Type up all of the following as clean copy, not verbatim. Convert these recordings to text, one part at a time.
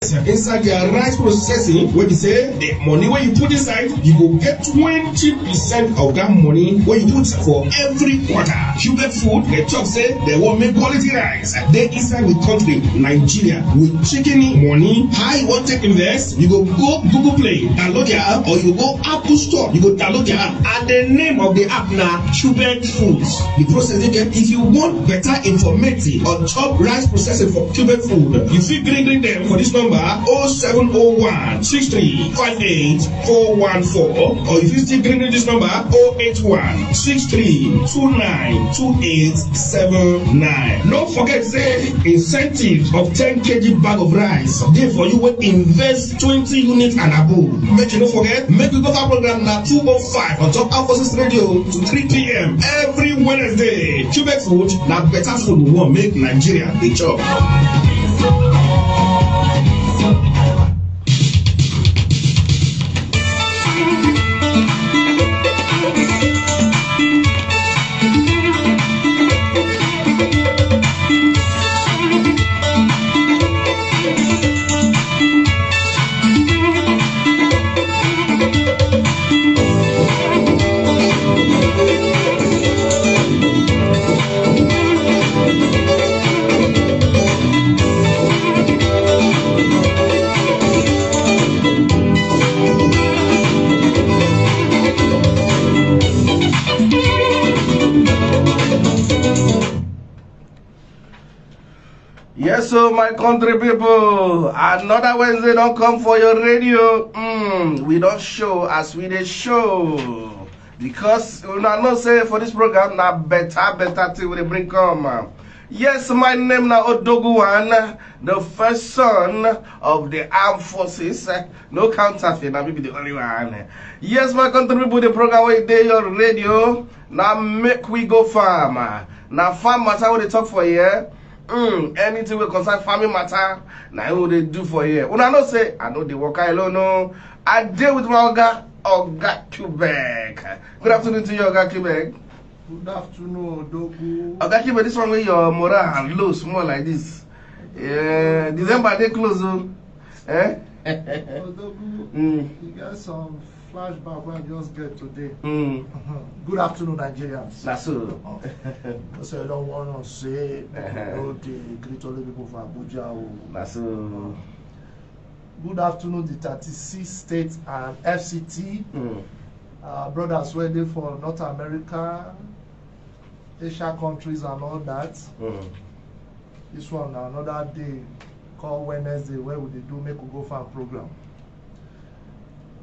inside their rice processing, when you say the money when you put inside, you go get 20% of that money when you put for every quarter. Quebec food, they talk say they won't make quality rice. They inside the country, Nigeria, with chicken money. How you want to invest? You go Google Play, download your app, or you go Apple Store, you go download your app. And the name of the app now, Quebec Foods. The process you get, if you want better information on top rice processing for Quebec food, you feel green them for this number 0701 6358 414, or if you still green this number 081 6329 2879. Don't forget, say incentive of 10 kg bag of rice. Therefore, you will invest 20 units and above. Make you don't forget, make you go for program now 205 on top Alpha Radio to 3 p.m. every Wednesday. Quebec food, now better food we want make Nigeria the job. Yes, so my country people, another Wednesday don't come for your radio. We don't show as we dey show. Because we not say for this program, now better thing we bring come. Yes, my name now Odoguwan, the first son of the armed forces. No counterfeit, now maybe the only one. Yes, my country people, the program where they your radio. Now make we go farm. Now farm matter what they talk for here. Anything will concern farming matter, now what they do for here. When I know say, I know they work alone. No, I deal with my Oga Quebec. Good afternoon to you, Oga Quebec. Good afternoon, Odogu. Oga Quebec, this one where your moral and low small like this. December they close. Odogu, you got some flashback when I just get today. Good afternoon, Nigerians. That's so. Because I don't want to say, they greet all the people from Abuja. That's so. Good afternoon, the 36 states and FCT. Brothers waiting for North America, Asia countries, and all that. This one, another day called Wednesday, where would they do make a go farm program.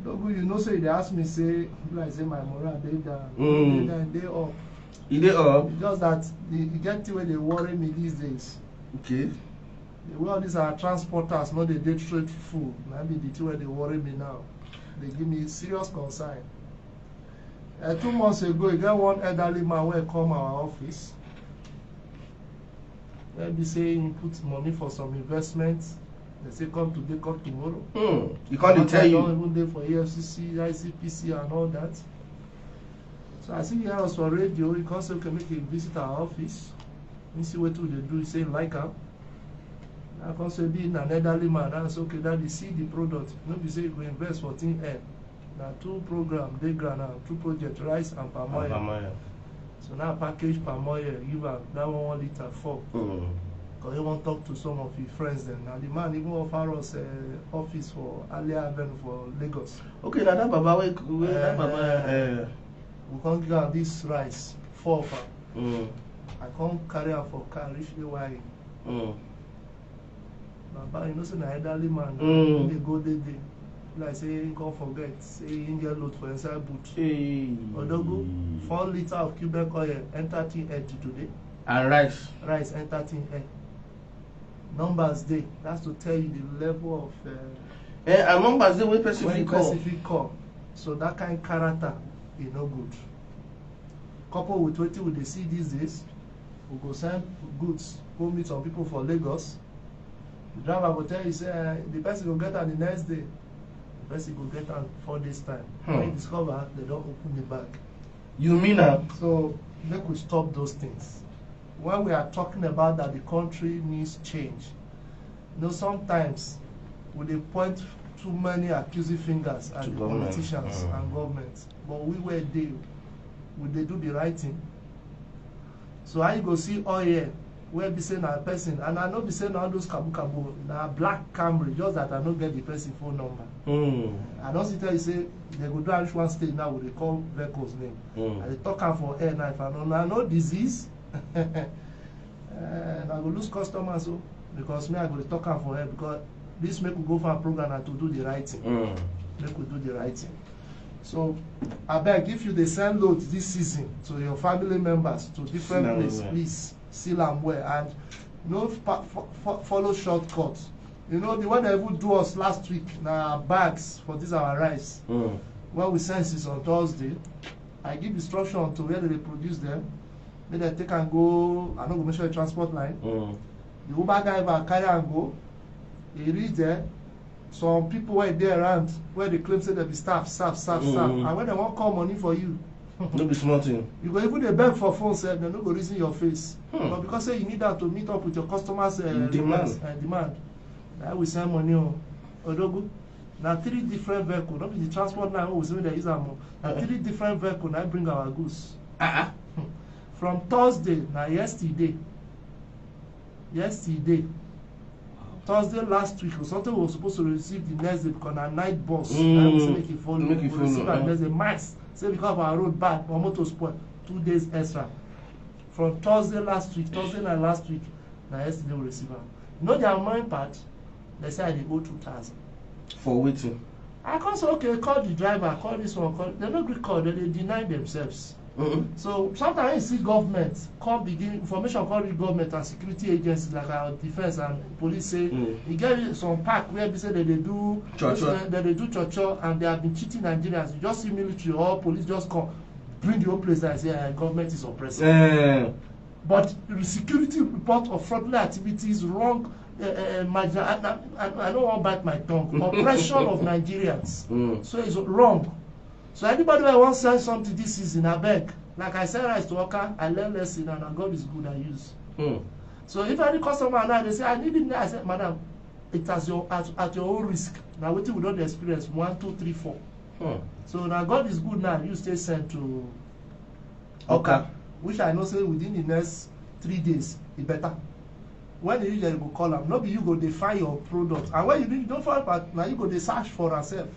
You know, say they ask me, say, like say my moral they down, they up. They up. Just that the get the way they worry me these days. Okay. The way all these are transporters, not the day trade food. Maybe the way they worry me now. They give me serious concern. 2 months ago, you got one elderly man where come our office. Maybe say he put money for some investments. They say come today, come tomorrow. You can't tell you. Don't even there for EFCC, ICPC, and all that. So I see here us for radio. You can say okay, make a visit our office. You see what they do. You say like her. I can say being an elderly man. That's okay. That you see the product. Nobody say you go invest for thing air. Now 2 programs, they grant 2 projects, rice and palm oil. So now package palm oil, give her that 1 liter 4. Because you want to talk to some of your friends then. Now the man even offer us office for Alia Avenue for Lagos. Okay, now that Baba we can't give her this rice, 4 of them. I can't carry her for car, reach the way. Baba, you know, say na elderly man, they go there. Like say, you can't forget, say you get load for inside boot. Odogo, 4 liter of Quebec oil, enter tin today. And rice. Rice, enter tin. Numbers day. That's to tell you the level of. And numbers day when specific call. So that kind of character is no good. Couple with what we see these days, we go send goods, go meet some people for Lagos. The driver will tell you, say the person will get on the next day. The person will get on 4 days time. When you discover, they don't open the bag. You mean that? So make we stop those things. When we are talking about that the country needs change, you know, sometimes we dey point too many accusing fingers at the politicians and government, but we were there, we dey do the right thing. So how you go see oil wey be say na person, and I no be say na all those kabu na black Camry, just that I no get the person phone number. I don see tell you say they go do which one state now we dey call vehicles name. I dey talk am for air now. If I no disease, I go lose customers o, because me I go dey talk am for air, because this make we go for a program and to do the right thing. Make we do the right thing. So abeg, if you dey send load this season to your family members to different places, please seal am well and no follow shortcuts. You know, the one that even do us last week na bags for this our rice. When we send this on Thursday, I give instruction to where they produce them. Make dem take and go. I no go mention the transport line. The Uber driver carry and go. He reach there. Some people wey dey around where they claim say they be staff. And when they wan call money for you, no be small thing. You go even dey beg for phone sef, dem no go reason your face. But because say you need that to meet up with your customers' demand. Na we send money o. Odogu. Na 3 different vehicles, not be the transport line wey we say they use am. Na 3 different vehicles na bring our goods. From Thursday na yesterday. Thursday last week or something we were supposed to receive the next day because na night bus. Na we say make it follow. We receive am next day. Max say because of our road bad, our motor spoil, 2 days extra. From Thursday last week, Thursday night last week, na yesterday we receive am. You know the annoying part? They say I dey owe 2,000. For waiting. I come say okay, call the driver, call this one, call. They no gree call, they deny themselves. So sometimes you see government come begin information come reach government and security agencies like our defense and police say e get some park where be say they dey do cho and they have been cheating Nigerians. You just see military or police just come bring the whole place and say government is oppressive. But the security report of fraudulent activities, wrong, I don't want to bite my tongue, oppression of Nigerians. So it's wrong. So anybody who wants to send something this season, I beg. Like I said, rice to worker, I learn lesson and God is good, I use. So if any customer now, they say, I need it, I said, madam, it at your own risk. Now what we don't experience, 1, 2, 3, 4. So now God is good now, you stay sent to okay. Which I know say within the next 3 days, it better. When you usually go call them, not be you go define your product. And when you don't find out, now you go dey search for yourself.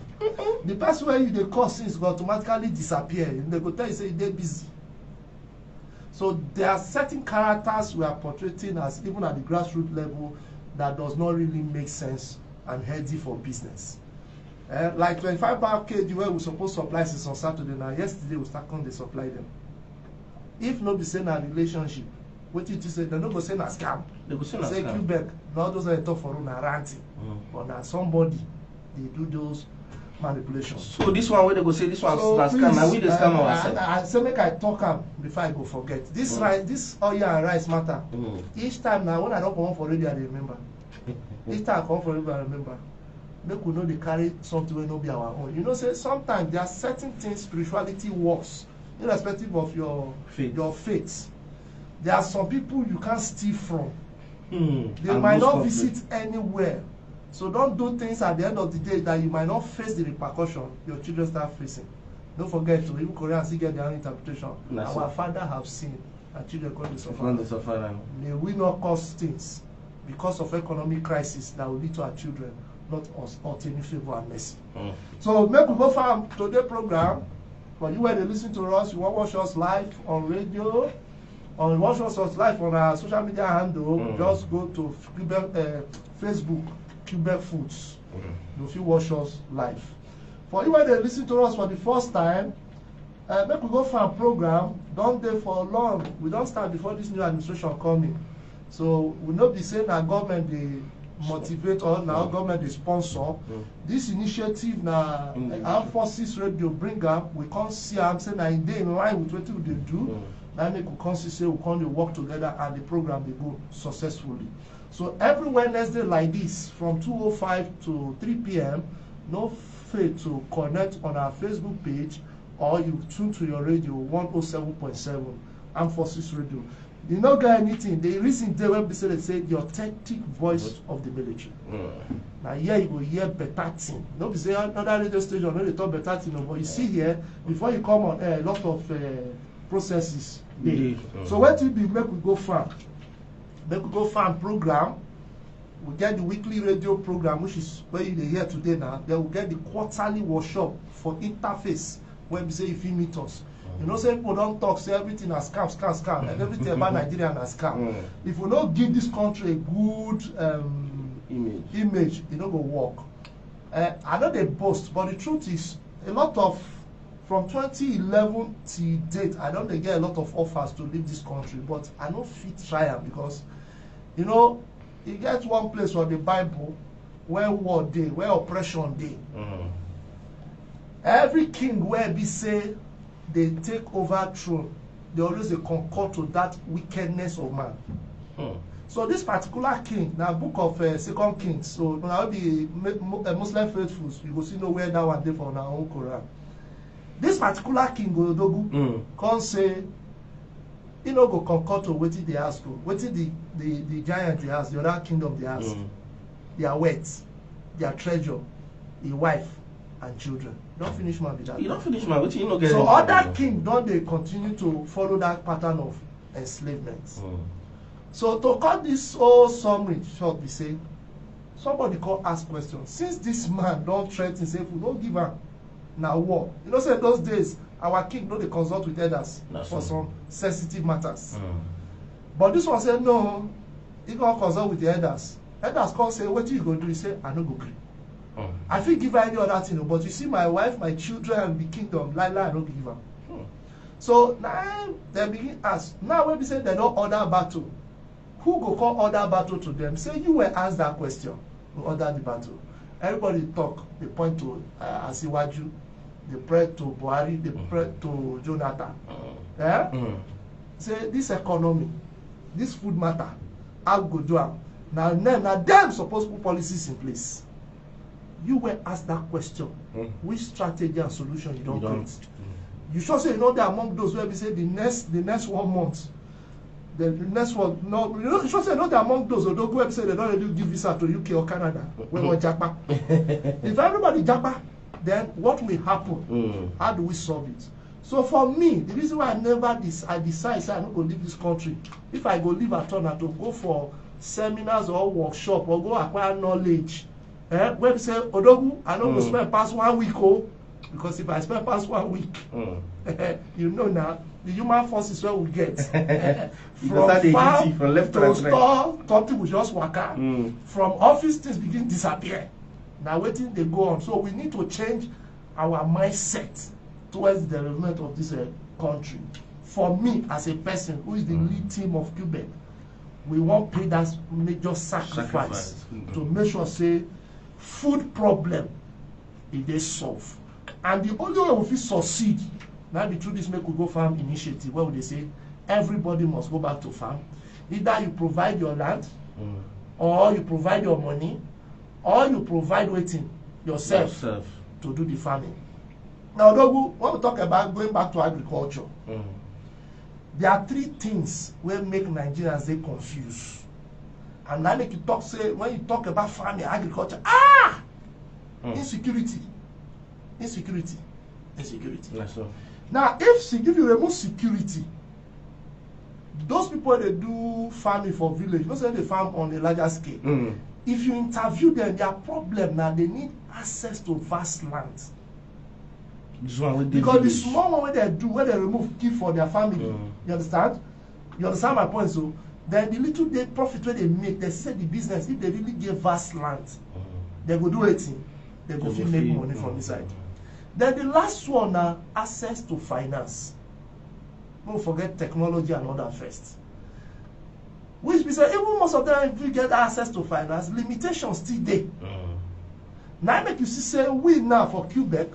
The person where you dey call since go automatically disappear. And they go tell you say they're busy. So there are certain characters we are portraying as even at the grassroots level that does not really make sense and healthy for business. Like 25 bar kg where we supposed to supply since on Saturday. Now yesterday we start on the supply them. If no be saying a relationship, what you say, they no go say na scam. They go say na scam. Quebec, not those that talk for na ranting. But now somebody they do those manipulations. So this one where they go say this one na scam, now we dey scam ourselves. I say make I talk am before I go forget. This rice, this oil and rice matter. Each time now when I don't come on for radio, I remember. Each time I come for radio, I remember. Make we know they carry something wey no be our own. You know, say sometimes there are certain things spirituality works, irrespective of your faith. There are some people you can't steal from. They might not visit anywhere. So don't do things at the end of the day that you might not face the repercussion your children start facing. Don't forget to even Koreans still get their own interpretation. Our father have seen and children going to suffer. May we not cause things because of economic crisis that will lead to our children, not us, obtaining favor and mercy. So make we go for today's program. For you where they listen to us, you want to watch us live on radio, or watch us live on our social media handle, just go to Facebook, Quebec Foods. If you watch us live. For you where they listen to us for the first time, make we go for a program. Don't dey for long. We don't start before this new administration coming. So we not be saying our government they motivate or now government they sponsor. This initiative now our forces radio bring up. We can't see I'm saying that in line with what they do. Now make we can't say we can't work together and the program they go successfully. So every Wednesday like this from 2:05 to 3 p.m. no fail to connect on our Facebook page or you tune to your radio 107.7 Armed Forces Radio. You no get anything. The reason they will be say the authentic voice of the military. Now here you go hear better thing. No be say another radio station no dey talk better thing, but you see here before you come on air, a lot of processes dey. So wetin be make we go farm? Make we go farm program. We get the weekly radio program, which is where you dey hear today now. Then we get the quarterly workshop for interface, where we say if you meet us. You know, say people don't talk, say everything na scam, and everything about Nigeria na scam. If we don't give this country a good image, it don't go work. I know they boast, but the truth is, a lot of, from 2011 till date, I don't get a lot of offers to leave this country, but I don't fit try them because, you know, you get one place for the Bible where war day, where oppression day. Every king where be say, they take over throne, they always they concord to that wickedness of man. So this particular king, now book of 2 Kings, so when I will be Muslim faithfuls, you will see nowhere that one day for our own Quran. This particular king Odogu can't say, you know, go concord to what they ask, what the giant they ask, the other kingdom they ask, their wealth, their treasure, the wife and children. Don't finish man with that. You don't finish man, which you know get. So other king don't they continue to follow that pattern of enslavement. So to cut this whole summary short, we say somebody call ask questions. Since this man don't threaten, say if we don't give him now war. You know, say those days our king don't they consult with elders for some sensitive matters. But this one said no, he gonna consult with the elders. Elders come say, what you gonna do? He say, I no go agree. I feel give her any other thing, but you see my wife, my children, and the kingdom, I don't give her. So now they begin ask. Now when we say they don't order battle, who go call order battle to them? Say you were asked that question, who order the battle. Everybody talk, they point to Asiwaju, they pray to Buhari, they pray to Jonathan. Say this economy, this food matter, how go do am. Now them supposed to put policies in place. You were asked that question. Which strategy and solution you don't create? You sure say you know that among those where we say the next 1 month, the next one, no, you know, you sure say you know that among those who don't go and say they don't really give visa to UK or Canada when we're Japa. If everybody Japa, then what will happen? How do we solve it? So for me, the reason why I decide say I'm not going to leave this country. If I go leave at all, to go for seminars or workshop or go acquire knowledge. When we say Odogu, I don't go spend past 1 week, because if I spend past 1 week, you know now the human forces where we get from farm from left to store, something will just work out. From office, things begin disappear. Now waiting they go on. So we need to change our mindset towards the development of this country. For me, as a person who is the lead team of Quebec, we won't pay that major sacrifice to make sure say food problem if they solve. And the only way we fit succeed now be through this make we go farm initiative where they say everybody must go back to farm. Either you provide your land, or you provide your money, or you provide waiting yourself to do the farming. Now Dogu, when we talk about going back to agriculture, there are 3 things where make Nigerians they confused. And now make you talk, say, when you talk about farming, agriculture, insecurity. Yes, sir. Now, if you remove security, those people they do farming for village, most of them they farm on a larger scale. If you interview them, their problem now they need access to vast lands. Because the small one where they do, where they remove keep for their family, you understand? You understand my point? So then the little they profit where they make, they set the business. If they really give vast land, they go do it. They go feel make money from inside. Then the last one now, access to finance. Don't forget technology and all that first. Which we say even most of them, if we get access to finance, limitations still there. Now make you see say we now for Quebec,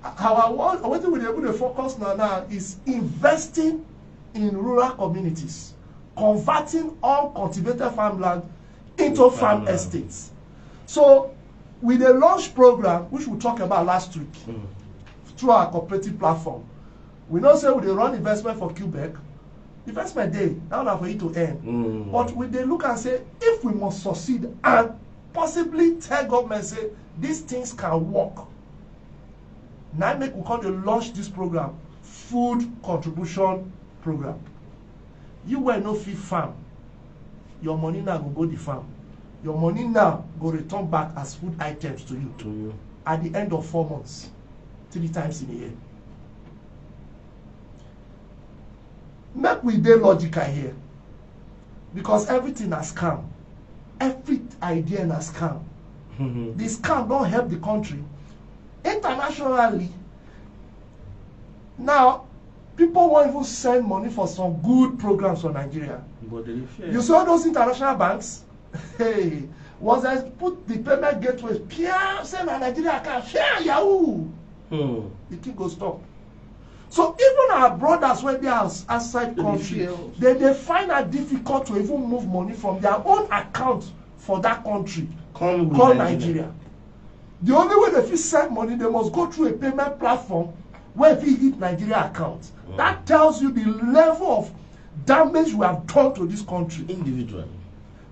what we are able to focus now is investing in rural communities, converting uncultivated farmland into farm estates. So with a launch program, which we talked about last week, through our cooperative platform, we know say we run investment for Quebec, Investment day, now for you to earn. But we they look and say, if we must succeed and possibly tell government say these things can work. Now make we come to launch this program, food contribution program. You will no fit farm. Your money now go the farm. Your money now go return back as food items to you. At the end of 4 months, 3 times in a year. Make we dey logical here, because everything has scam. Every idea has scam. The scam don't help the country. Internationally, now people won't even send money for some good programs for Nigeria. But you saw those international banks? Hey, once I put the payment gateway, send a Nigeria account, Yahoo! The thing go stop. So even our brothers when they are outside country, they find it difficult to even move money from their own account for that country called Nigeria. The only way they fit send money, they must go through a payment platform where if you hit Nigeria account. That tells you the level of damage we have done to this country individually.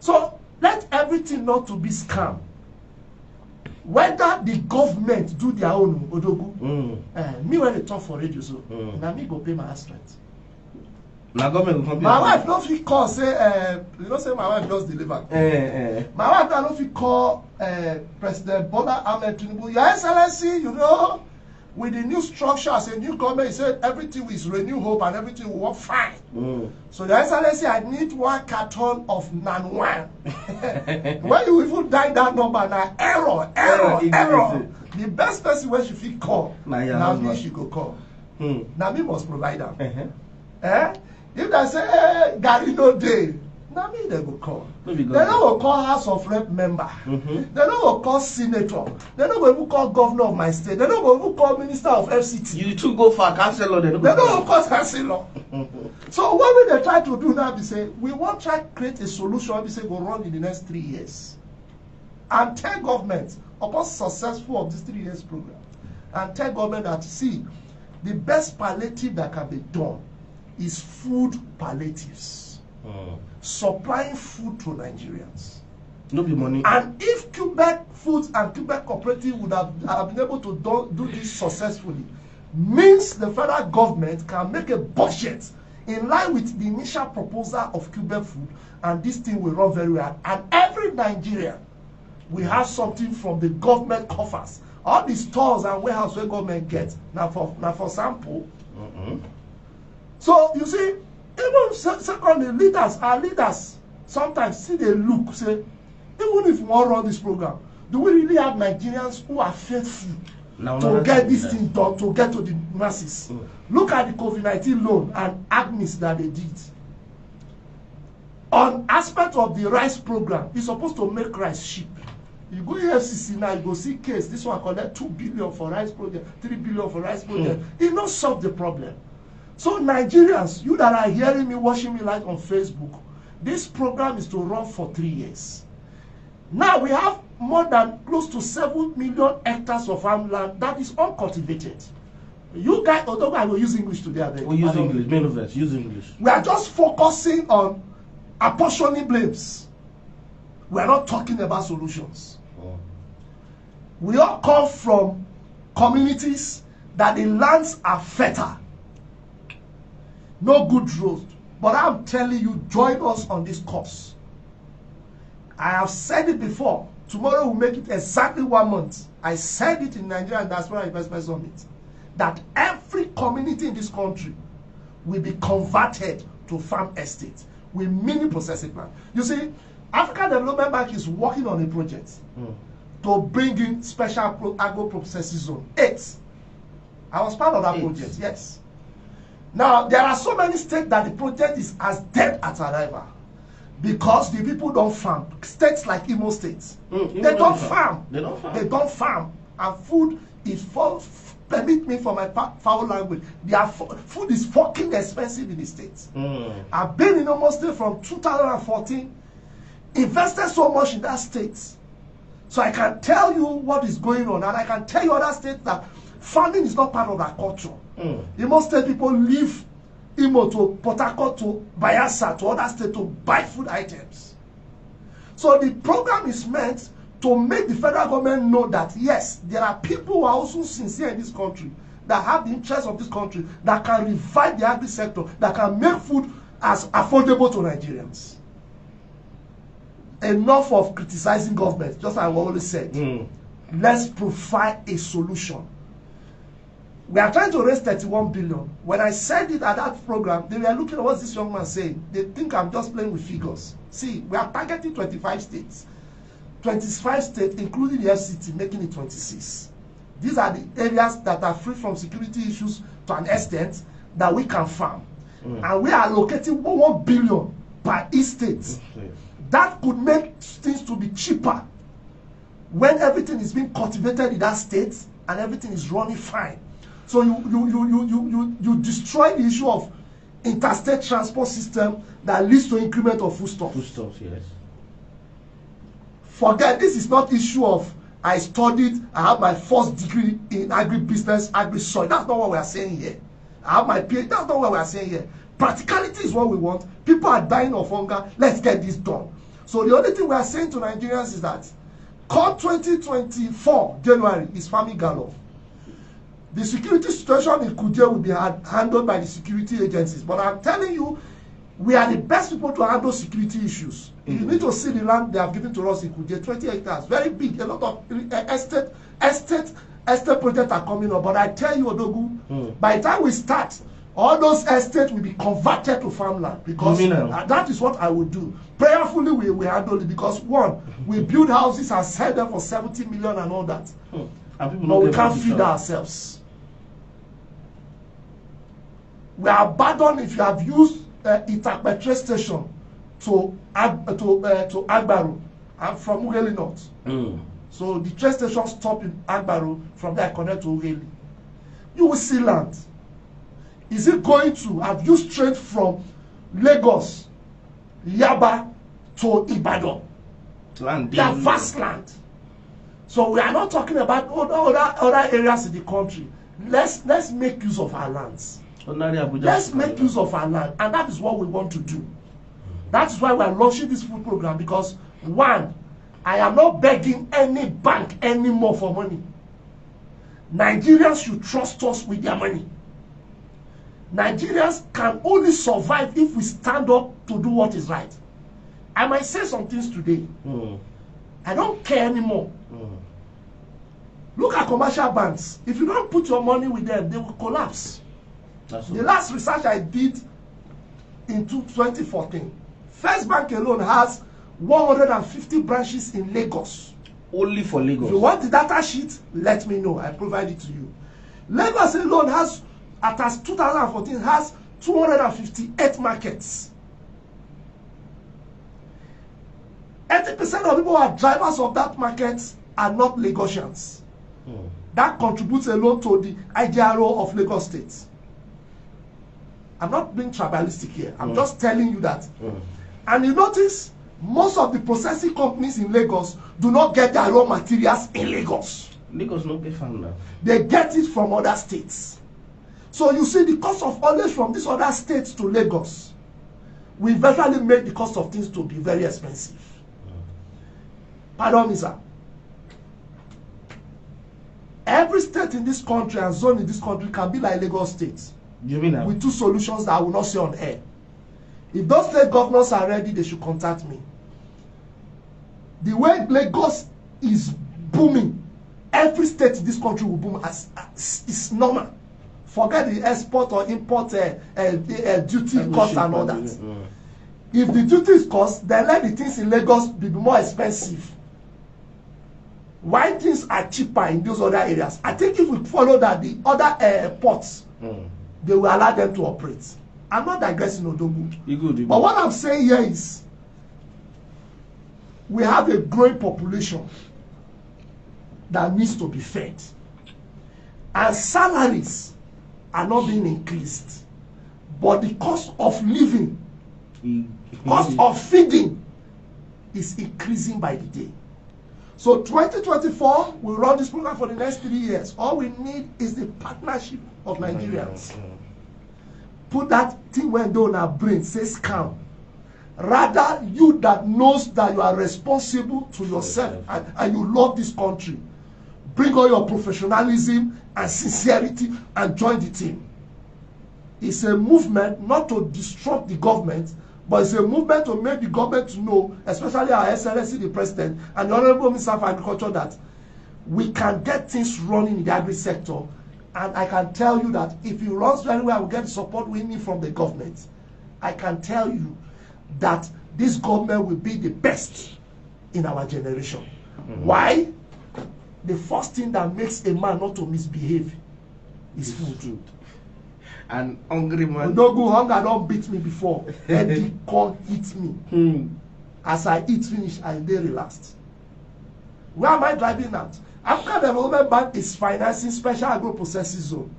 So let everything not to be scam. Whether the government do their own odogu, me when they talk for radio, so now me go pay my house rent. My government will my wife no fit call say you know say my wife just deliver. My wife no fit call President Bola Ahmed Tinubu, Your Excellency, you know, with the new structure as a new government, he said everything is renew hope and everything will work fine. So Your Excellency, I need 1 carton of Nan1. When you even die that number, now error. The best person when she fit call, now me she go call. Now me must provide them. If they say, hey, Gary no day, now me they go call. They don't go call House of Rep member. They don't go call senator. They don't go even call governor of my state. They don't go even call minister of FCT. You two go for councillor. They don't go call councillor. So what we they try to do now is say we want to try to create a solution. We say go run in the next 3 years, and tell government upon successful of this 3 years program, and tell government that see the best palliative that can be done is food palliatives. Supplying food to Nigerians. No be money. And if Quebec Foods and Quebec Cooperative would have been able to do this successfully, means the federal government can make a budget in line with the initial proposal of Quebec Food, and this thing will run very well. And every Nigerian will have something from the government coffers. All the stores and warehouse where government gets now for sample. So you see, even secondly, our leaders sometimes see they look, say, even if we want to run this program, do we really have Nigerians who are faithful to get this thing done, to get to the masses? Look at the COVID-19 loan and agnes that they did. On aspect of the rice program, it's supposed to make rice cheap. You go FCC now, you go see case, this one collect 2 billion for rice project, 3 billion for rice project. It not solve the problem. So Nigerians, you that are hearing me, watching me live on Facebook, this program is to run for 3 years. Now we have more than close to 7 million hectares of farmland that is uncultivated. You guys, although I will use English today, we use English, main of us, use English. We are just focusing on apportioning blames. We are not talking about solutions. We all come from communities that the lands are fertile. No good road. But I'm telling you, join us on this course. I have said it before. Tomorrow we'll make it exactly 1 month. I said it in Nigeria Diaspora Investment Summit that every community in this country will be converted to farm estate with mini processing plant. You see, African Development Bank is working on a project to bring in special agro-processing zone 8. I was part of that project, yes. Now, there are so many states that the project is as dead at arrival because the people don't farm. States like Imo State, they don't farm. They don't farm. And food is permit me for my foul language. Their food is fucking expensive in the States. I've been in Imo State from 2014, invested so much in that state. So I can tell you what is going on, and I can tell you other states that farming is not part of our culture. In most states, people live Imo to Port Harcourt to Bayelsa to other states to buy food items. So the program is meant to make the federal government know that yes, there are people who are also sincere in this country, that have the interest of this country, that can revive the agri sector, that can make food as affordable to Nigerians. Enough of criticizing government, just like I always said. Let's provide a solution. We are trying to raise 31 billion. When I said it at that program, they were looking at what this young man saying. They think I'm just playing with figures. See, we are targeting 25 states. 25 states, including the FCT, making it 26. These are the areas that are free from security issues to an extent that we can farm. And we are allocating 1 billion per each state. That could make things to be cheaper when everything is being cultivated in that state and everything is running fine. So you destroy the issue of interstate transport system that leads to increment of foodstuffs. Foodstuffs, yes. Forget, this is not issue of I studied, I have my first degree in agribusiness, agri-soil. That's not what we are saying here. I have my PhD. That's not what we are saying here. Practicality is what we want. People are dying of hunger. Let's get this done. So the only thing we are saying to Nigerians is that come 2024 January is farming gallop. The security situation in Kuje will be handled by the security agencies. But I'm telling you, we are the best people to handle security issues. You need to see the land they have given to us in Kuje, 20 hectares, very big. A lot of estate projects are coming up. But I tell you, Odogu, by the time we start, all those estates will be converted to farmland, because that is what I will do. Prayerfully, we handle it, because one, we build houses and sell them for 70 million and all that. But we can't feed ourselves. We are abandoned if you have used Itakpe train station to Agbaru. I'm from Ughelli North. So the train station stop in Agbaru, from there connect to Ughelli. You will see land. Is it going to have you straight from Lagos, Yaba to Ibadan? That vast land. So we are not talking about other areas in the country. Let's make use of our lands. Let's make use of our land, and that is what we want to do. That is why we are launching this food program, because one, I am not begging any bank anymore for money. Nigerians should trust us with their money. Nigerians can only survive if we stand up to do what is right. I might say some things today. I don't care anymore. Look at commercial banks. If you don't put your money with them, they will collapse. The last research I did in 2014, First Bank alone has 150 branches in Lagos. Only for Lagos. If you want the data sheet, let me know. I provide it to you. Lagos alone has, as 2014, has 258 markets. 80% of people who are drivers of that market are not Lagosians. That contributes alone to the IGRO of Lagos State. I'm not being tribalistic here. I'm just telling you that. And you notice, most of the processing companies in Lagos do not get their raw materials in Lagos. Lagos no pay farm now. They get it from other states. So you see, the cost of haulage from these other states to Lagos will eventually make the cost of things to be very expensive. Pardon me, sir. Every state in this country and zone in this country can be like Lagos State. You mean that? With two solutions that I will not say on air. If those state governors are ready, they should contact me. The way Lagos is booming, every state in this country will boom as it's normal. Forget the export or import duty cost and all that. If the duty is cost, then let the things in Lagos be more expensive. Why things are cheaper in those other areas? I think if we follow that, the other ports, they will allow them to operate. I'm not digressing, Odogu. But what I'm saying here is, we have a growing population that needs to be fed. And salaries are not being increased. But the cost of living, cost of feeding is increasing by the day. So 2024, we'll run this program for the next 3 years. All we need is the partnership of Nigerians. put that thing when down our brain, say scam. Rather, you that knows that you are responsible to yourself and you love this country, bring all your professionalism and sincerity and join the team. It's a movement not to disrupt the government, but it's a movement to make the government to know, especially our Excellency the President and the Honorable Minister of Agriculture, that we can get things running in the agri sector. And I can tell you that if he runs very well, we get support we need from the government. I can tell you that this government will be the best in our generation. Why? The first thing that makes a man not to misbehave is food. An hungry man. No good hunger don't beat me before. Eddie can't eat me. As I eat finish, I dey relaxed. Where am I driving at? African Development Bank is financing special agro-processing zone.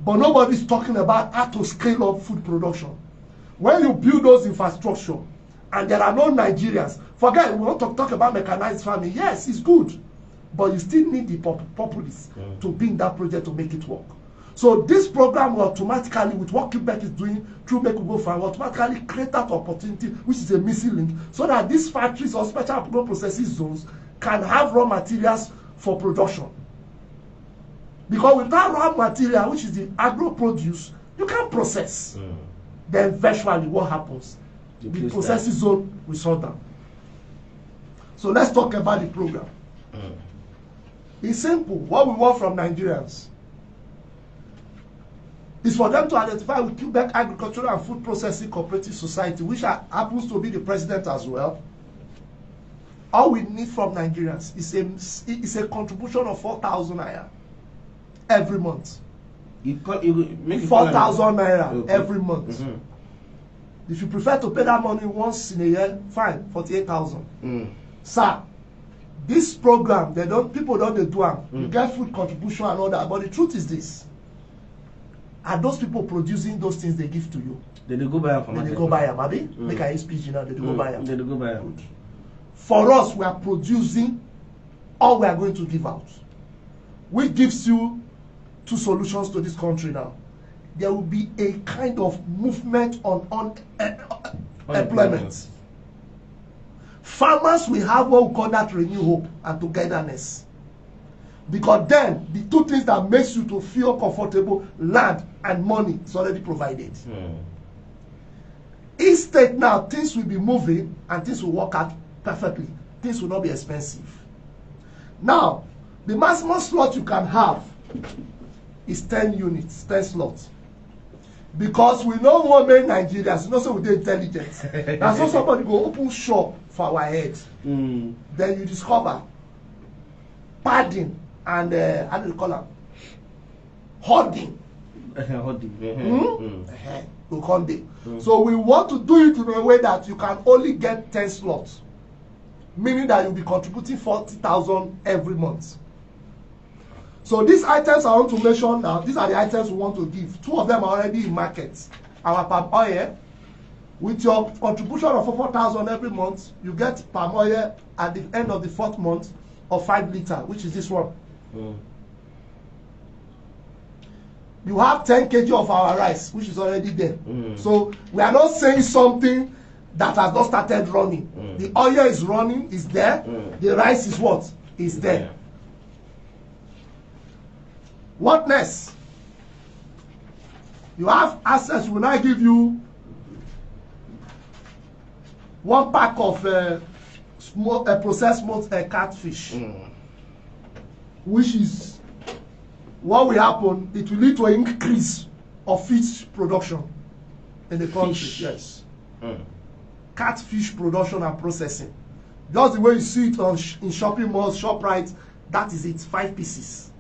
But nobody's talking about how to scale up food production. When you build those infrastructure and there are no Nigerians, forget, we want to talk about mechanized farming. Yes, it's good. But you still need the populists to be in that project to make it work. So this program will automatically, with what Quebec is doing through Make We Go Farm, will automatically create that opportunity, which is a missing link, so that these factories or special agro-processing zones can have raw materials for production. Because without raw material, which is the agro produce, you can't process. Then virtually what happens? The processing zone will shut down. So let's talk about the program. It's simple. What we want from Nigerians is for them to identify with Quebec Agricultural and Food Processing Cooperative Society, which happens to be the president as well. All we need from Nigerians is a contribution of 4,000 naira every month. 4,000 naira every month. If you prefer to pay that money once in a year, fine, 48,000. Sir, this program, people don't do them. You get food contribution and all that, but the truth is this: are those people producing those things they give to you? They go buy them. They go buy them, Abi. Make I speech now. They go buy them. They go buy them. For us, we are producing all we are going to give out, which gives you two solutions to this country now. There will be a kind of movement on employment. Farmers will have what we call that renew hope and togetherness. Because then, the two things that makes you to feel comfortable, land and money, is already provided. Instead now, things will be moving and things will work out perfectly. Things will not be expensive. Now, the maximum slot you can have is 10 units, 10 slots. Because we know more many Nigerians, so we dey intelligent. And so somebody go open shop for our head. Then you discover padding and how do you call them? Hoarding. So we want to do it in a way that you can only get 10 slots. Meaning that you'll be contributing 40,000 every month. So these items I want to mention now, these are the items we want to give. 2 of them are already in market. Our palm oil, with your contribution of 4,000 every month, you get palm oil at the end of the 4th month of 5 liters, which is this one. You have 10 kg of our rice, which is already there. So we are not saying something that has not started running. The oil is running, is there. The rice is what? Is there. What next? You have access. Will I give you 1 pack of processed smoked catfish, which is what will happen. It will lead to an increase of fish production in the country. Yes. Catfish production and processing. Just the way you see it in shopping malls, ShopRite, that is it. 5 pieces.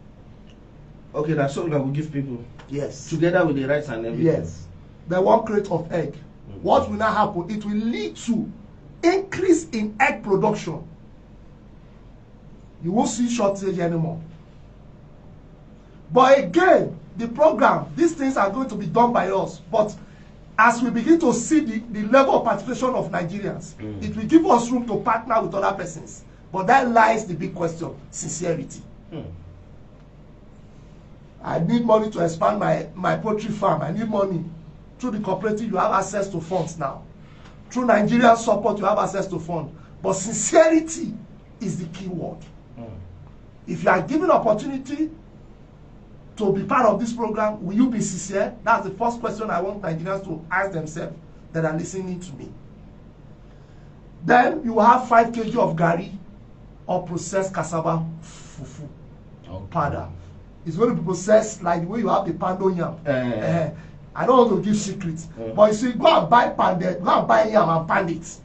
Okay, that's something that we give people. Yes. Together with the rice and everything. Yes. The 1 crate of egg. What will now happen? It will lead to increase in egg production. You won't see shortage anymore. But again, the program, these things are going to be done by us. But as we begin to see the level of participation of Nigerians, it will give us room to partner with other persons. But that lies the big question: sincerity. I need money to expand my poultry farm. I need money. through the cooperative, you have access to funds now. Through Nigerian support, you have access to funds. But sincerity is the key word. If you are given opportunity to be part of this program, will you be sincere? That's the first question I want Nigerians to ask themselves that are listening to me. Then you will have 5 kg of gari or processed cassava fufu powder. It's going to be processed like the way you have the pando yam. I don't want to give secrets, but you see, go and buy pounded, go and buy yam and pound it,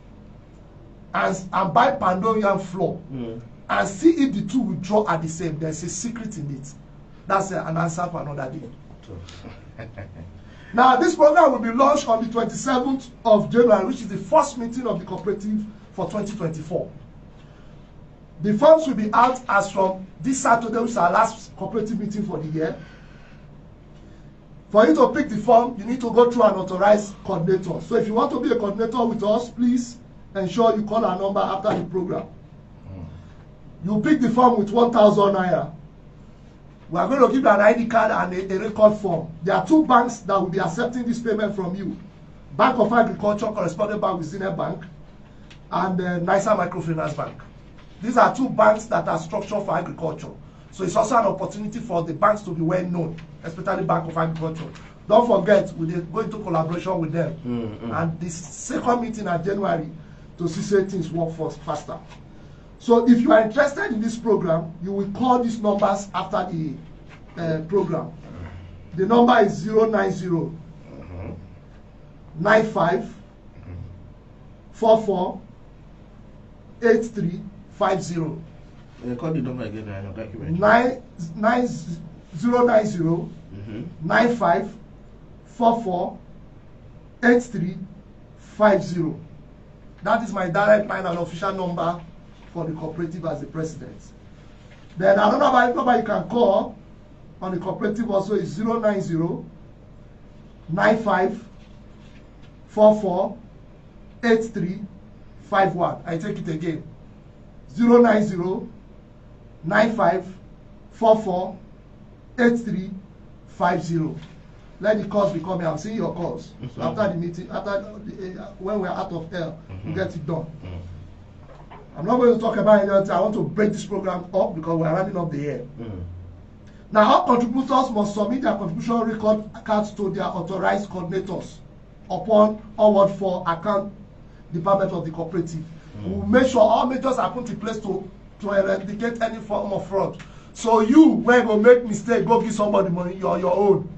and buy pando yam flour, and see if the two will draw at the same. There's a secret in it. That's an answer for another day. Now, this program will be launched on the 27th of January, which is the first meeting of the cooperative for 2024. The forms will be out as from this Saturday, which is our last cooperative meeting for the year. For you to pick the form, you need to go through an authorized coordinator. So if you want to be a coordinator with us, please ensure you call our number after the program. You pick the form with 1,000 naira. We are going to give you an ID card and a record form. There are 2 banks that will be accepting this payment from you. Bank of Agriculture, corresponding bank with Zenith Bank, and NISA Microfinance Bank. These are 2 banks that are structured for agriculture. So it's also an opportunity for the banks to be well known, especially Bank of Agriculture. Don't forget, we're going to collaboration with them. And this second meeting in January to see things work faster. So if you are interested in this program, you will call these numbers after the program. The number is 090 95 44 8350. Call the number again. 090 95 44 8350. That is my direct line and official number for the cooperative as the president. Then another number you can call on the cooperative also is 090 95 44 8351. I take it again. 090 95 44 8350. Let the calls be coming. I'm seeing your calls. So after the meeting, when we're out of air, we'll get it done. I'm not going to talk about anything. I want to break this program up because we're running up the air. Now, all contributors must submit their contribution record cards to their authorized coordinators upon onward for account department of the cooperative. We will make sure all measures are put in place to eradicate any form of fraud. So you, when you make mistake, go give somebody money. You're your own.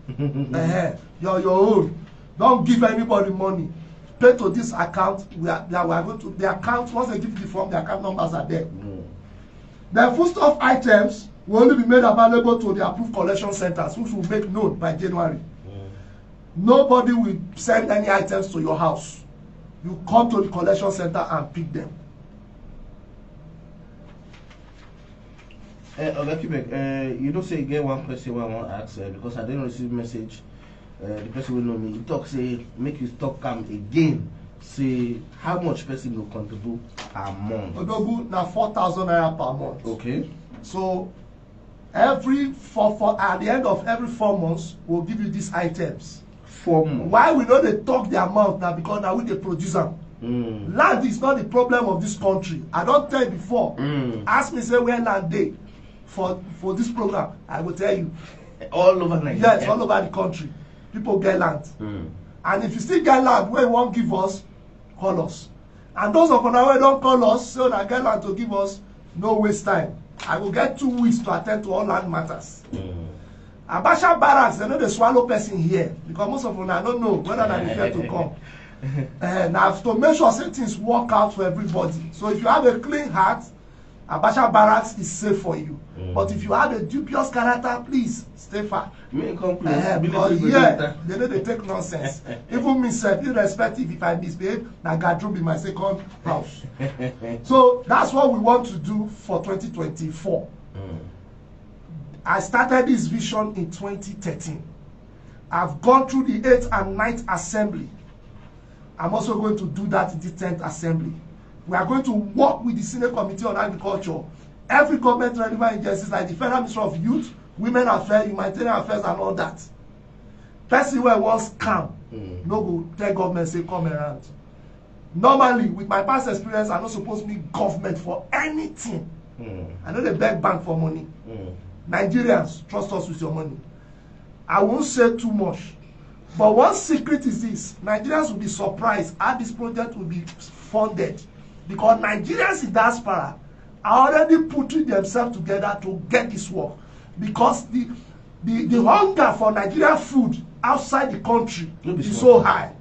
You're your own. Don't give anybody money. Pay to this account. We are going to the account. Once they give you the form, the account numbers are there. The foodstuff items will only be made available to the approved collection centers, which will make known by January. Nobody will send any items to your house. You come to the collection center and pick them. Okay, Quebec, you don't say again one question I want to ask because I didn't receive message. The person will know me. You talk, say, make you stop come again. Say, how much person will contribute per month? Odogu na 4,000 naira per month. Okay. So, at the end of every 4 months, we'll give you these items. 4 months. Why we know they talk the amount now? Because now we the producer. Land is not the problem of this country. I don't tell you before. Ask me say where land dey for this program. I will tell you. All over Nigeria. Yes, all over the country. People get land. And if you still get land where you won't give us, call us. And those of us who don't call us, so that get land to give us, no waste time. I will get 2 weeks to attend to all land matters. Abuja barracks, they know the swallow person here because most of them I don't know whether they fear to come. Now to make sure things work out for everybody. So if you have a clean heart, Abuja barracks is safe for you. But if you have a dubious character, please stay far. Because here they know they take nonsense. Even myself, irrespective if I misbehave, na Gadru be my second house. So that's what we want to do for 2024. I started this vision in 2013. I've gone through the 8th and 9th assembly. I'm also going to do that in the 10th assembly. We are going to work with the Senate Committee on Agriculture, every government relevant agencies like the Federal Ministry of Youth, Women Affairs, Humanitarian Affairs, and all that. Person where wants scam, No go tell government say come around. Normally, with my past experience, I no suppose meet government for anything. I no dey beg bank for money. Nigerians, trust us with your money. I won't say too much. But one secret is this: Nigerians will be surprised how this project will be funded, because Nigerians in diaspora are already putting themselves together to get this work, because the hunger for Nigerian food outside the country is so high.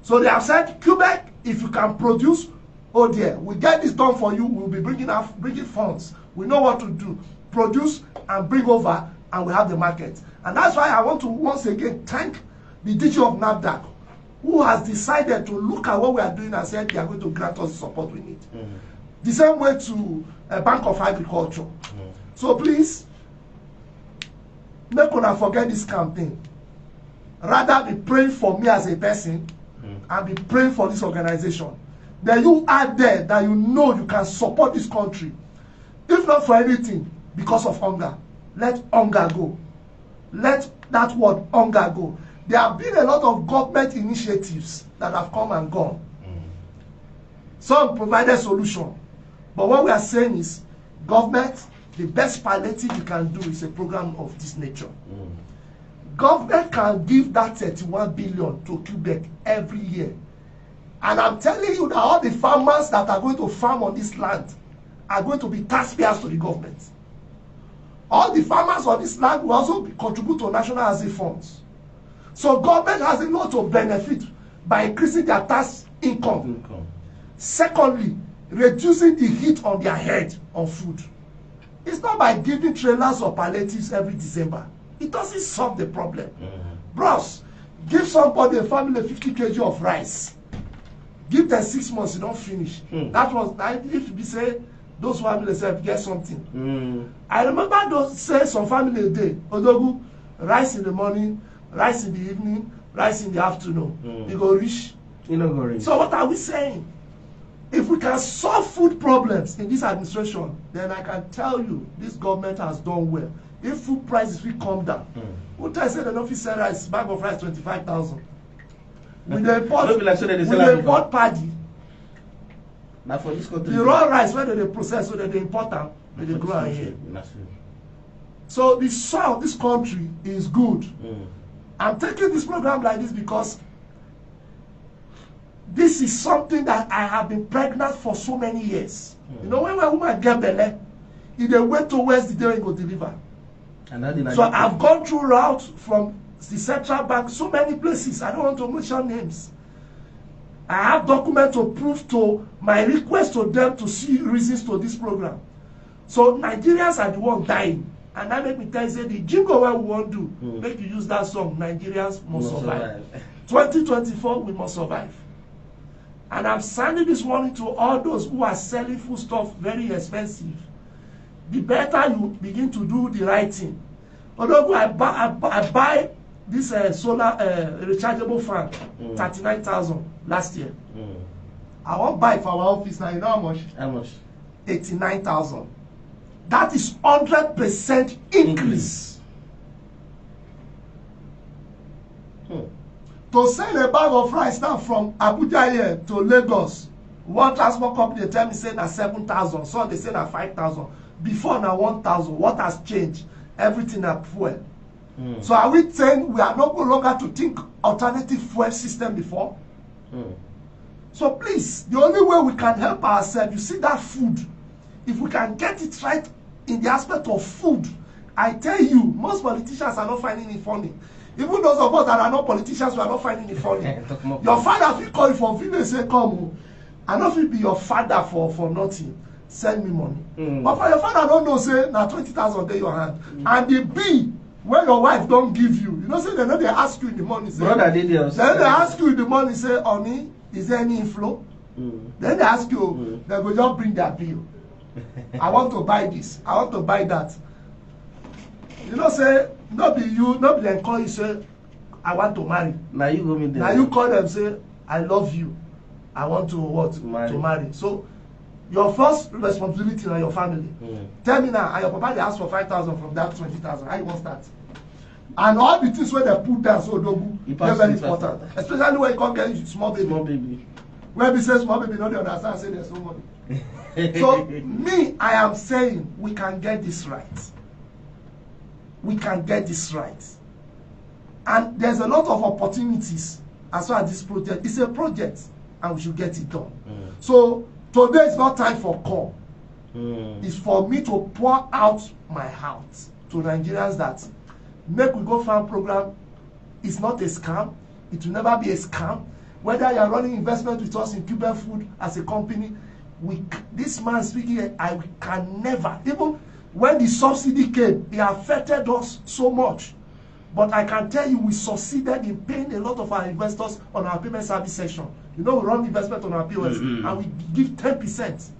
So they have said, Quebec, if you can produce, oh dear, we get this done for you. We'll be bringing funds. We know what to do. Produce and bring over, and we have the market. And that's why I want to once again thank the DG of NAFDAC, who has decided to look at what we are doing and said they are going to grant us the support we need. The same way to Bank of Agriculture. So please, make una forget this campaign. Rather be praying for me as a person and be praying for this organization. Then you are there that you know you can support this country. If not for anything, because of hunger. Let hunger go. Let that word hunger go. There have been a lot of government initiatives that have come and gone. Some provided solution. But what we are saying is, government, the best palliative you can do is a program of this nature. Government can give that 31 billion to Quebec every year. And I'm telling you that all the farmers that are going to farm on this land are going to be taxpayers to the government. All the farmers on this land will also contribute to national housing funds. So government has a lot to benefit by increasing their tax income. Secondly, reducing the heat on their head on food. It's not by giving trailers or palliatives every December. It doesn't solve the problem. Bros, give somebody, a family, 50 kg of rice. Give them 6 months, you don't finish. That was, if you say, those families have get something. I remember those, say, some family a day, Odogu, rice in the morning, rice in the evening, rice in the afternoon. You go rich. You know, go rich. So what are we saying? If we can solve food problems in this administration, then I can tell you this government has done well. If food prices will come down, who tell say the no fit sell rice, bag of rice 25,000. We import paddy. Now for this country, the raw rice where they process, so that they import them, they grow here. So the soil of this country is good. I'm taking this program like this because this is something that I have been pregnant for so many years. You know, when my woman get belly, if they wait towards the day it will deliver. So I've gone through routes from the central bank, so many places. I don't want to mention names. I have documents to prove to my request to them to see reasons to this program. So Nigerians are the ones dying. And that make me tell you, the jingle we want to do, make you use that song, Nigerians must survive. 2024, we must survive. And I'm sending this warning to all those who are selling food stuff very expensive. The better you begin to do the right thing. Although I buy this solar rechargeable fan, 39,000 last year. I won't buy it for our office now. You know how much? How much? 89,000. That is 100% increase. To sell a bag of rice now from Abuja here to Lagos, one transport company they tell me say na 7,000, some they say na 5,000. Before na 1,000. What has changed? Everything na fuel. So are we saying we are not no longer to think alternative fuel system before? So please, the only way we can help ourselves, you see that food, if we can get it right in the aspect of food, I tell you, most politicians are not finding it funny. Even those of us that are not politicians, we are not finding it funny. Your father, if he call you from village, say, come, I know if he be your father for nothing, send me money. But for your father, don't know, say, now 20,000 in your hand. And the bill, when your wife don't give you, you know, say, they know they ask you in the morning, say, brother, then they ask you in the morning, say, honey, is there any inflow? Then they ask you, they will just bring their bill. I want to buy this. I want to buy that. You know, say, not be you, not be them call you, say, I want to marry. Now you go meet them. Now you call them, say, I love you. I want to what? To marry. So, your first responsibility on your family. Tell me now, and your papa they ask for 5,000 from that 20,000. How you want to start? And all the things where they put down so dogu, they're very important. Especially when you come get small baby. Small baby. When we say small baby, don't understand, say there's no money. So me, I am saying we can get this right. We can get this right. And there's a lot of opportunities as far as this project. It's a project and we should get it done. So today is not time for call. It's for me to pour out my heart to Nigerians that make we go farm program is not a scam. It will never be a scam. Whether you are running investment with us in Quebec Food as a company, this man speaking, I can never, even when the subsidy came, it affected us so much. But I can tell you, we succeeded in paying a lot of our investors on our payment service section. You know, we run investment on our POS, and we give 10%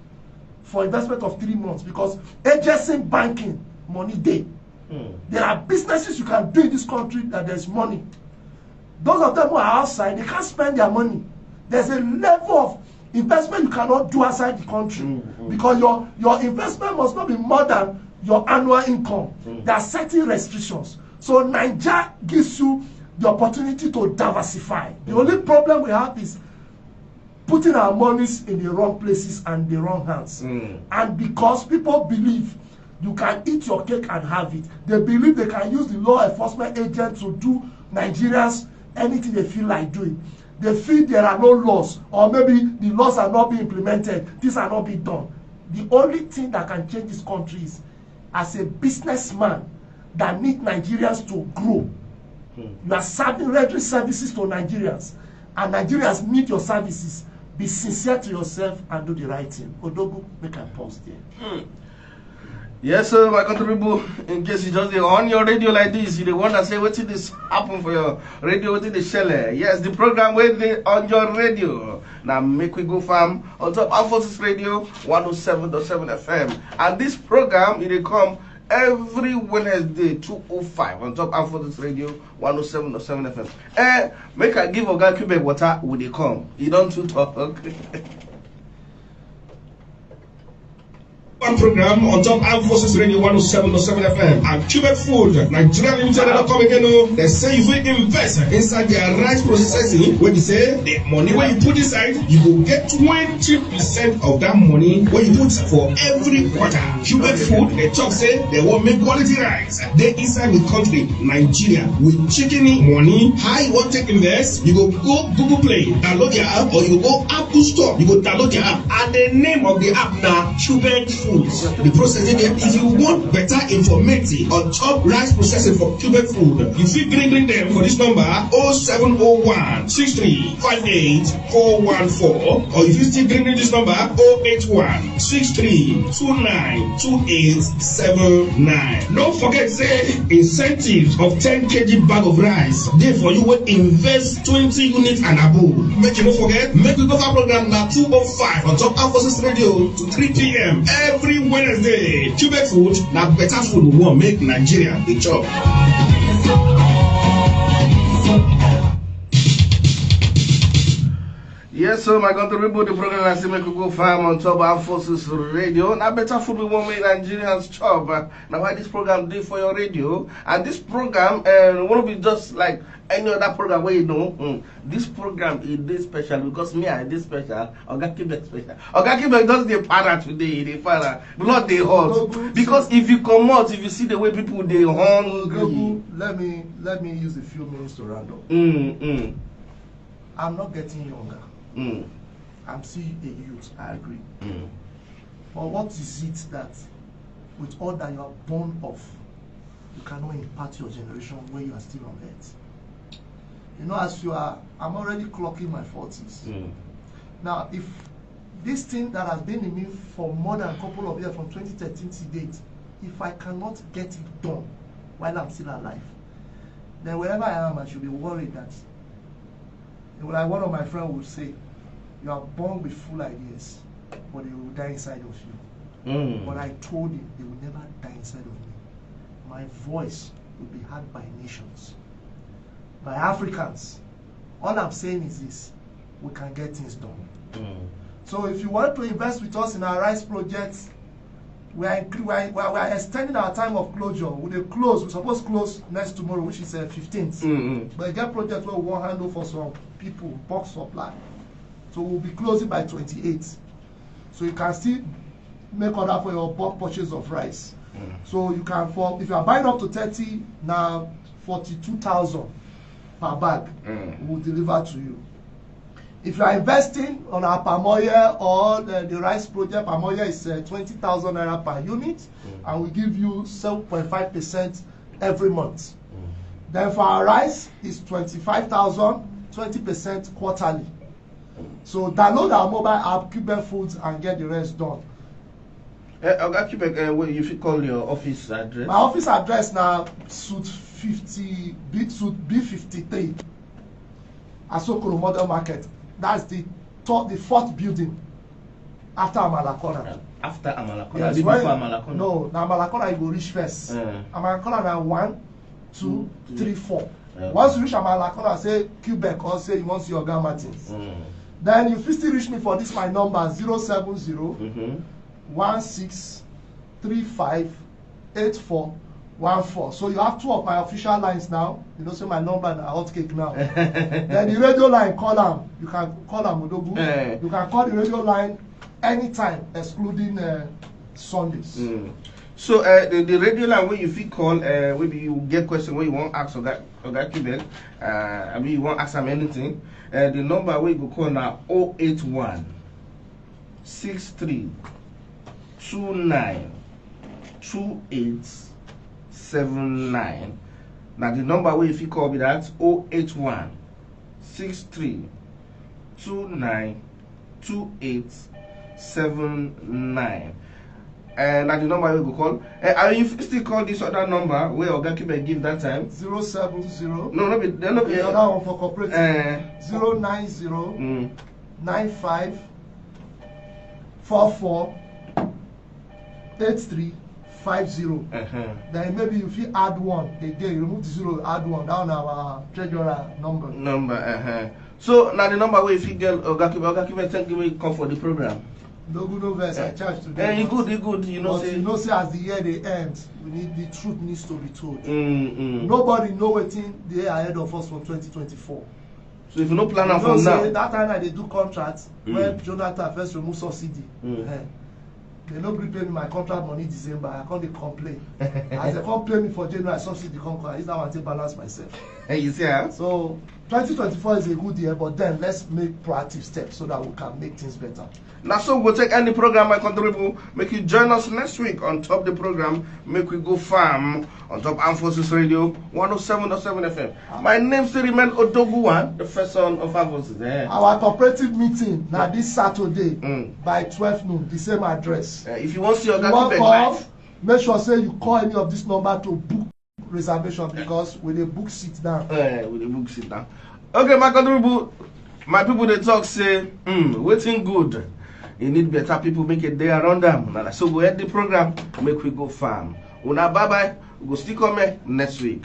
for investment of 3 months because agency banking money day. There are businesses you can do in this country that there's money. Those of them who are outside, they can't spend their money. There's a level of investment you cannot do outside the country because your investment must not be more than your annual income. There are certain restrictions. So Nigeria gives you the opportunity to diversify. The only problem we have is putting our monies in the wrong places and the wrong hands. And because people believe you can eat your cake and have it, they believe they can use the law enforcement agent to do Nigerians anything they feel like doing. They feel there are no laws, or maybe the laws are not being implemented, these are not being done. The only thing that can change this country is as a businessman that need Nigerians to grow. You are serving rendering services to Nigerians, and Nigerians need your services. Be sincere to yourself and do the right thing. Odogu, make a pause there. Yes, sir, my country people, in case you just on your radio like this, you the one that say what did this happen for your radio, what did the shell? Yes, the program where they on your radio. Now make we go farm on top of Forces Radio 107.7 FM. And this program it come every Wednesday 2:05 on top of Forces Radio 107.7 FM. Make I give a guy Quebec water when they come. You don't too talk. Program on top Armed Forces Radio 107.7 FM and Quebec Food Nigeria Limited come again. They say if we invest inside their rice processing, when they say the money when you put inside, you will get 20% of that money when you put for every quarter. Quebec Food, they talk say they want make quality rice. They inside the country, Nigeria, with chicken money. How you want to invest? You go Google Play, download your app, or you go Apple Store, you go download your app. And the name of the app now, Quebec Food. The processing, if you want better information on top rice processing for Quebec Food, you feel bring them for this number 0701 6358 414, or if you still bring this number 081 6329 2879. Don't forget say incentives of 10 kg bag of rice. Therefore you will invest 20 units and above. Make you not forget, make we go for program now 2:05 on top Armed Forces Radio to 3 p.m. every Wednesday. Quebec Food, now better food we want make Nigeria the job. Yes, so my country people, the program I say make we go farm on top of Forces Radio. Now better food we want make Nigerians chop. Now why this program do for your radio? And this program won't be just like any other program where you know. This program is this special because me I this special. Oga Quebec special. Oga Quebec does the para today. The para, not the hot. Because if you come out, if you see the way people they hungry. Let me use a few minutes to round up. I'm not getting younger. I'm still a youth, I agree. But what is it that with all that you are born of, you cannot impart your generation when you are still on earth? You know, as you are, I'm already clocking my 40s. Now, if this thing that has been in me for more than a couple of years, from 2013 to date, if I cannot get it done while I'm still alive, then wherever I am, I should be worried that, like one of my friends would say, you are born with full ideas, but they will die inside of you. But I told him they will never die inside of me. My voice will be heard by nations, by Africans. All I'm saying is this: we can get things done. So if you want to invest with us in our rice projects, we are extending our time of closure. We're supposed to close next tomorrow, which is 15th. But we get project where we want handle for some people, box supply. So we'll be closing by 28th. So you can still make order for your bulk purchase of rice. So you can, if you are buying up to 30, now 42,000 per bag, we'll deliver to you. If you are investing on our palm oil or the rice project, palm oil is 20,000 naira per unit, and we give you 7.5% every month. Then for our rice is 25,000, 20% quarterly. So download our mobile app, Quebec Foods, and get the rest done. Quebec, if you call your office address? My office address now suit B53, Asokoro Model Market. That's the fourth building after Amalakona. After Amalakona? Yes, Before Amalakona? No, now Amalakona you go reach first. Amalakona now 1, 2, 3, 4. Once you reach Amalakona, say Quebec or say you want to see Oga Martins. Then you still reach me for this my number 070 16 35 84 14. So you have 2 of my official lines now. You know, say my number na hot cake now. Then the radio line, call them. You can call them Odogu. You can call the radio line anytime, excluding Sundays. So the radio line where you fit call, maybe you get question where you want ask Oga Quebec, I mean you want ask them anything. The number where you go call now 081 63 29 28 79. Now the number where if you call me that 081 63 29 28 79. And now the number you go call. Are you still call this other number where Oga Quebec give that time? 070. No, the other one for cooperative. 090 95 44 83 50. Then maybe if you add one again, remove the 0, add 1 down our treasurer number. So now the number where if you get Oga Quebec thank you come for the program. No good no verse I charge today. You good, you know. But you know, say as the year they end, the truth needs to be told. Nobody know what thing they are ahead of us for 2024. So if you no plan from now, that time they do contracts when Jonathan first remove subsidy. They no pay me my contract money December. I can't complain. As they can't pay me for January, subsidy come. Is that want to balance myself? You see, huh? So 2024 is a good year, but then let's make proactive steps so that we can make things better. Now, so we'll take any program I contribute. Make you join us next week on top the program. Make we go farm on top Armed Forces Radio 107.7 FM. My name still remains Odoguwan, the first son of Armed Forces. Our cooperative meeting now this Saturday by 12 noon, the same address. If you want to see Oga Quebec live, make sure say you call any of this number to book reservation because with the book sit down. With the book sit down. Okay, my people they talk say, waiting good. You need better people make a day around them. So we end the program, make we go farm. Una bye bye. We go still come next week.